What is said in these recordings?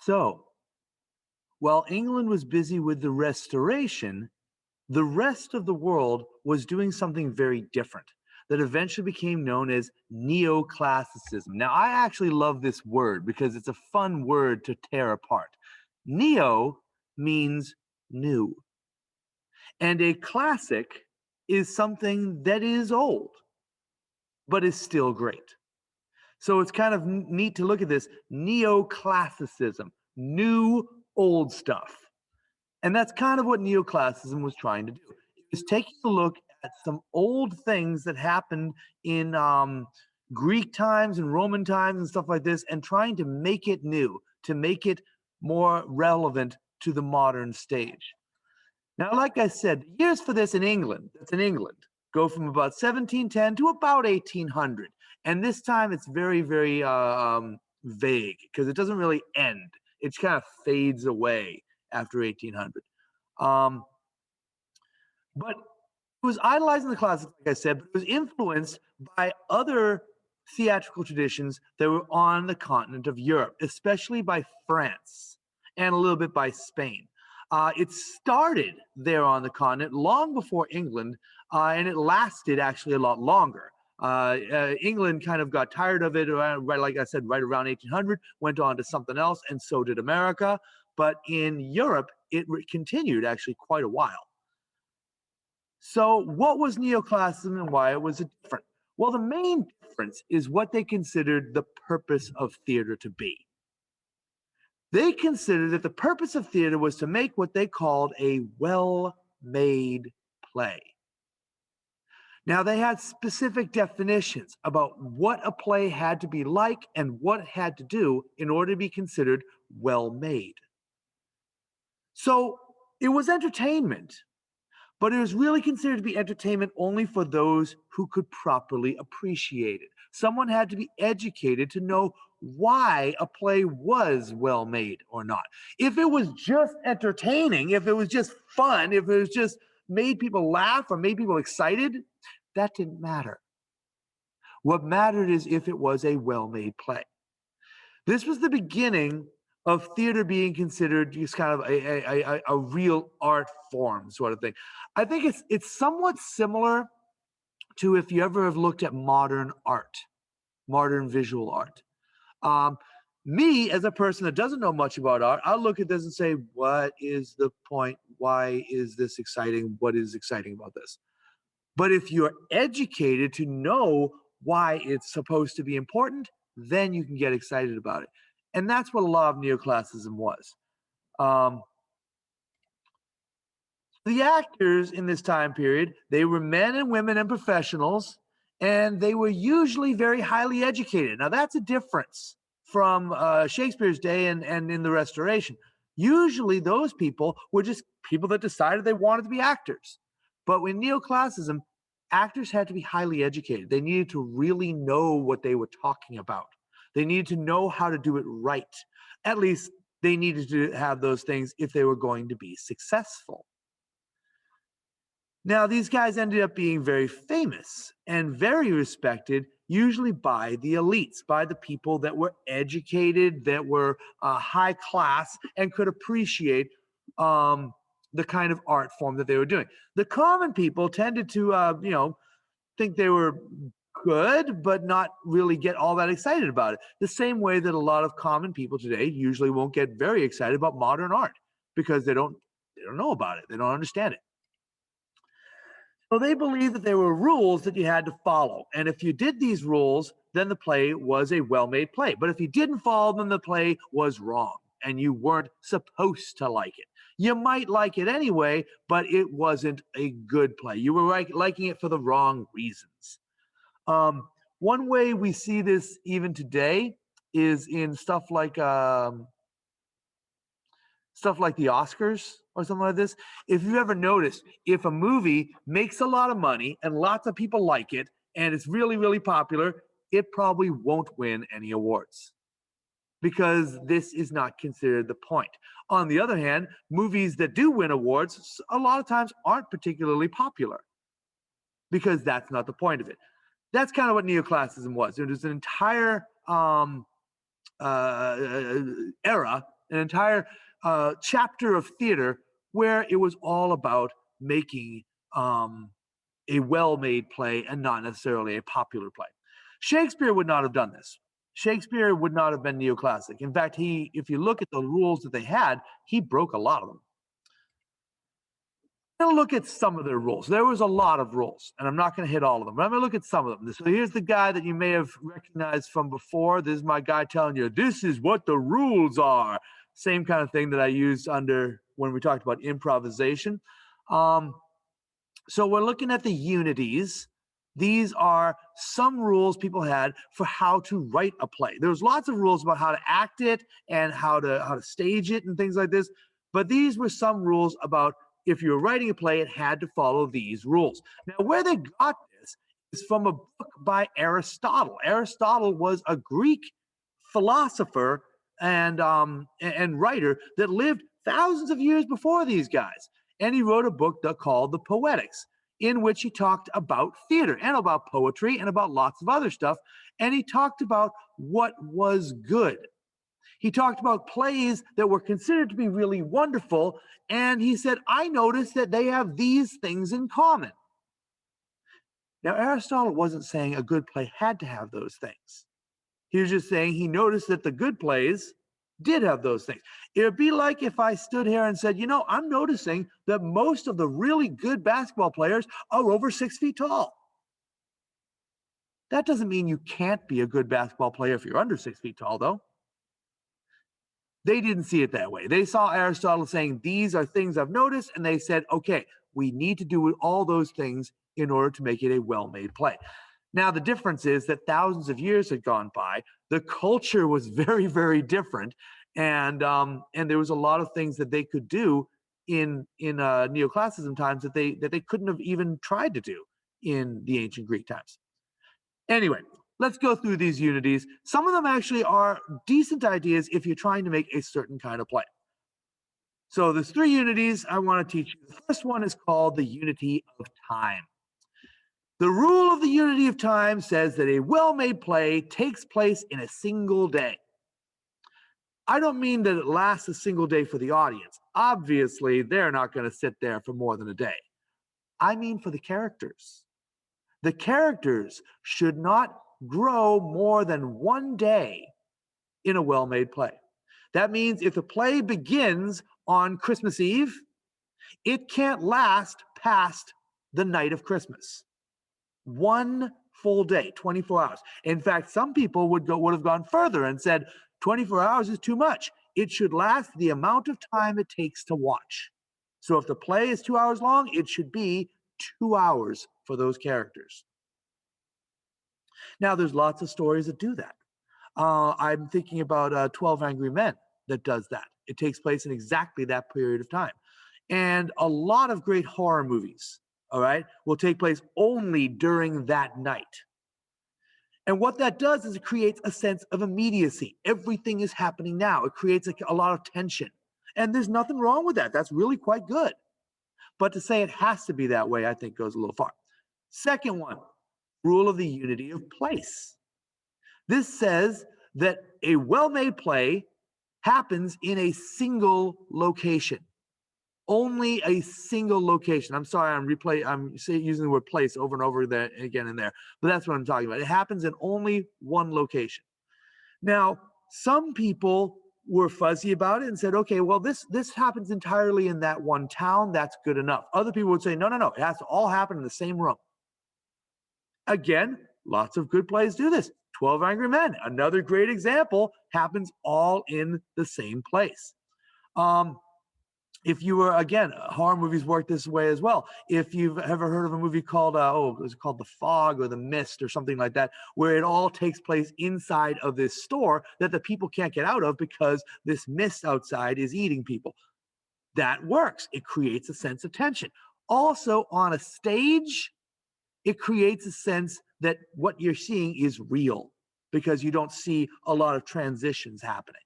So, while England was busy with the Restoration, the rest of the world was doing something very different that eventually became known as Neoclassicism. Now, I actually love this word because it's a fun word to tear apart. Neo means new, and a classic is something that is old, but is still great. So it's kind of neat to look at this neoclassicism, new old stuff. And that's kind of what neoclassicism was trying to do. It was taking a look at some old things that happened in Greek times and Roman times and stuff like this, and trying to make it new, to make it more relevant to the modern stage. Now, like I said, the years for this in England, that's in England, go from about 1710 to about 1800. And this time it's very, very vague because it doesn't really end. It kind of fades away after 1800. But it was idolizing the classics, like I said, but it was influenced by other theatrical traditions that were on the continent of Europe, especially by France and a little bit by Spain. It started there on the continent long before England, and it lasted actually a lot longer. England kind of got tired of it, right, like I said, right around 1800, went on to something else, and so did America. But in Europe, it continued actually quite a while. So what was neoclassicism and why was it different? Well, the main difference is what they considered the purpose of theater to be. They considered that the purpose of theater was to make what they called a well-made play. Now, they had specific definitions about what a play had to be like and what it had to do in order to be considered well-made. So it was entertainment, but it was really considered to be entertainment only for those who could properly appreciate it. Someone had to be educated to know why a play was well made or not. If it was just entertaining, if it was just fun, if it was just made people laugh or made people excited, that didn't matter. What mattered is if it was a well-made play. This was the beginning of theater being considered just kind of a real art form sort of thing. I think it's somewhat similar to if you ever have looked at modern art, modern visual art. Me, as a person that doesn't know much about art, I'll look at this and say, what is the point? Why is this exciting? What is exciting about this? But if you're educated to know why it's supposed to be important, then you can get excited about it. And that's what a lot of neoclassicism was. The actors in this time period, they were men and women and professionals, and they were usually very highly educated. Now, that's a difference from Shakespeare's day and in the Restoration. Usually, those people were just people that decided they wanted to be actors. But with neoclassicism, actors had to be highly educated. They needed to really know what they were talking about. They needed to know how to do it right. At least they needed to have those things if they were going to be successful. Now, these guys ended up being very famous and very respected, usually by the elites, by the people that were educated, that were high class, and could appreciate the kind of art form that they were doing. The common people tended to, think they were good, but not really get all that excited about it. The same way that a lot of common people today usually won't get very excited about modern art because they don't know about it. They don't understand it. So they believed that there were rules that you had to follow. And if you did these rules, then the play was a well-made play. But if you didn't follow them, the play was wrong and you weren't supposed to like it. You might like it anyway, but it wasn't a good play. You were liking it for the wrong reasons. One way we see this even today is in stuff like the Oscars or something like this. If you've ever noticed, if a movie makes a lot of money and lots of people like it and it's really, really popular, it probably won't win any awards because this is not considered the point. On the other hand, movies that do win awards a lot of times aren't particularly popular because that's not the point of it. That's kind of what neoclassicism was. It was an entire era an entire chapter of theater where it was all about making a well-made play and not necessarily a popular play. Shakespeare would not have done this. Shakespeare would not have been neoclassic. In fact, if you look at the rules that they had, he broke a lot of them. I'm going to look at some of their rules. There was a lot of rules, and I'm not going to hit all of them, but I'm going to look at some of them. So here's the guy that you may have recognized from before. This is my guy telling you, this is what the rules are. Same kind of thing that I used under when we talked about improvisation. So we're looking at the unities. These are some rules people had for how to write a play. There's lots of rules about how to act it and how to stage it and things like this. But these were some rules about if you were writing a play, it had to follow these rules. Now, where they got this is from a book by Aristotle. Aristotle was a Greek philosopher and writer that lived thousands of years before these guys. And he wrote a book called The Poetics, in which he talked about theater and about poetry and about lots of other stuff. And he talked about what was good. He talked about plays that were considered to be really wonderful. And he said, I noticed that they have these things in common. Now, Aristotle wasn't saying a good play had to have those things. He was just saying he noticed that the good plays did have those things. It would be like if I stood here and said, you know, I'm noticing that most of the really good basketball players are over 6 feet tall. That doesn't mean you can't be a good basketball player if you're under 6 feet tall, though. They didn't see it that way. They saw Aristotle saying, these are things I've noticed, and they said, okay, we need to do all those things in order to make it a well-made play. Now, the difference is that thousands of years had gone by. The culture was very, very different, and there was a lot of things that they could do in Neoclassicism times that they couldn't have even tried to do in the ancient Greek times. Anyway, let's go through these unities. Some of them actually are decent ideas if you're trying to make a certain kind of play. So there's 3 unities I want to teach you. The first one is called the unity of time. The rule of the unity of time says that a well-made play takes place in a single day. I don't mean that it lasts a single day for the audience. Obviously, they're not going to sit there for more than a day. I mean for the characters. The characters should not grow more than 1 day in a well-made play. That means if the play begins on Christmas Eve, it can't last past the night of Christmas. 1 full day, 24 hours. In fact, some people would have gone further and said 24 hours is too much. It should last the amount of time it takes to watch. So if the play is 2 hours long, it should be 2 hours for those characters. Now, there's lots of stories that do that. I'm thinking about 12 Angry Men that does that. It takes place in exactly that period of time. And a lot of great horror movies, all right, will take place only during that night. And what that does is it creates a sense of immediacy. Everything is happening now. It creates a lot of tension. And there's nothing wrong with that. That's really quite good. But to say it has to be that way, I think goes a little far. Second one, rule of the unity of place. This says that a well-made play happens in a single location. Only a single location. I'm sorry, I'm using the word place over and over there again and there, but that's what I'm talking about. It happens in only one location. Now, some people were fuzzy about it and said, okay, well, this happens entirely in that one town. That's good enough. Other people would say, no, it has to all happen in the same room. Again, lots of good plays do this. 12 Angry Men, another great example, happens all in the same place. If you were, again, horror movies work this way as well. If you've ever heard of a movie called, was it called The Fog or The Mist or something like that, where it all takes place inside of this store that the people can't get out of because this mist outside is eating people. That works. It creates a sense of tension. Also, on a stage, it creates a sense that what you're seeing is real because you don't see a lot of transitions happening.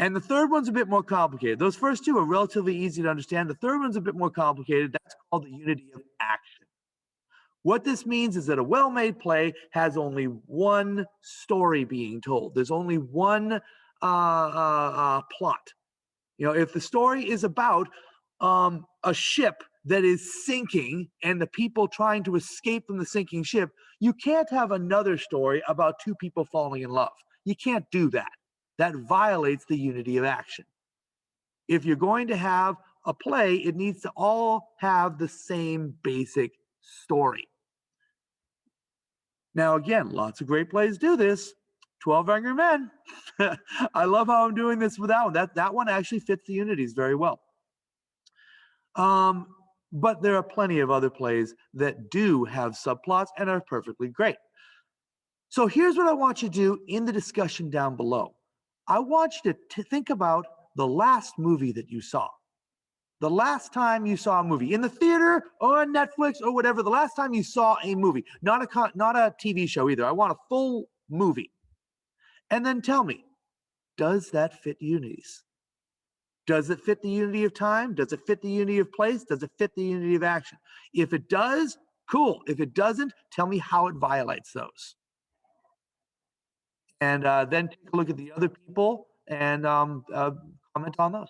And the third one's a bit more complicated. Those first two are relatively easy to understand. The third one's a bit more complicated. That's called the unity of action. What this means is that a well-made play has only one story being told. There's only one plot. If the story is about a ship that is sinking and the people trying to escape from the sinking ship, you can't have another story about two people falling in love. You can't do that. That violates the unity of action. If you're going to have a play, it needs to all have the same basic story. Now, again, lots of great plays do this. 12 Angry Men. I love how I'm doing this with that one. That one actually fits the unities very well. But there are plenty of other plays that do have subplots and are perfectly great. So here's what I want you to do in the discussion down below. I want you to think about the last movie that you saw. The last time you saw a movie in the theater or on Netflix or whatever, the last time you saw a movie, not a TV show either. I want a full movie. And then tell me, does that fit unities? Does it fit the unity of time? Does it fit the unity of place? Does it fit the unity of action? If it does, cool. If it doesn't, tell me how it violates those. And then take a look at the other people and comment on those.